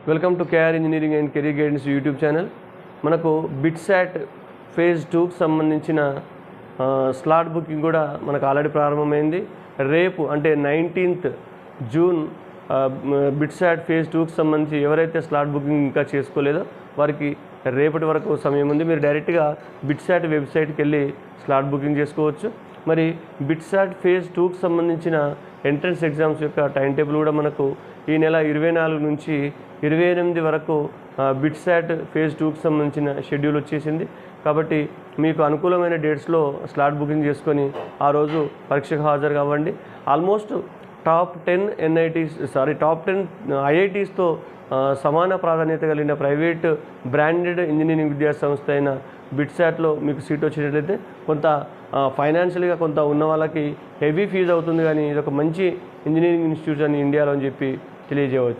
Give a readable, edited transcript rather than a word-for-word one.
Welcome to KR engineering and career guidance YouTube channel. మనకు BITSAT phase 2కి సంబంధించిన slot booking కూడా మనకు ఆల్రెడీ ప్రారంభమైంది. రేపు అంటే 19th జూన్ బిట్సాట్ ఫేజ్ 2కి సంబంధించి ఎవరైతే స్లాట్ బుకింగ్ ఇంకా చేసుకోలేదో వారికి రేపటి వరకు సమయం ఉంది. మీరు డైరెక్ట్గా బిట్సాట్ వెబ్సైట్కి వెళ్ళి స్లాట్ బుకింగ్ చేసుకోవచ్చు. మరి బిట్సాట్ ఫేజ్ 2కి సంబంధించిన ఎంట్రన్స్ ఎగ్జామ్స్ యొక్క టైం టేబుల్ కూడా మనకు ఈ నెల 24 నుంచి 28 వరకు బిట్సాట్ ఫేజ్ 2కి సంబంధించిన షెడ్యూల్ వచ్చేసింది. కాబట్టి మీకు అనుకూలమైన డేట్స్లో స్లాట్ బుకింగ్ చేసుకొని ఆ రోజు పరీక్షకు హాజరు కావండి. ఆల్మోస్ట్ టాప్ 10 ఐఐటీస్తో సమాన ప్రాధాన్యత కలిగిన ప్రైవేట్ బ్రాండెడ్ ఇంజనీరింగ్ విద్యా సంస్థ అయిన బిట్సాట్లో మీకు సీట్ వచ్చినట్లయితే కొంత ఫైనాన్షియల్గా కొంత ఉన్న వాళ్ళకి హెవీ ఫీజు అవుతుంది, కానీ ఇది ఒక మంచి ఇంజనీరింగ్ ఇన్స్టిట్యూట్ అని ఇండియాలో అని చెప్పి తెలియజేయవచ్చు.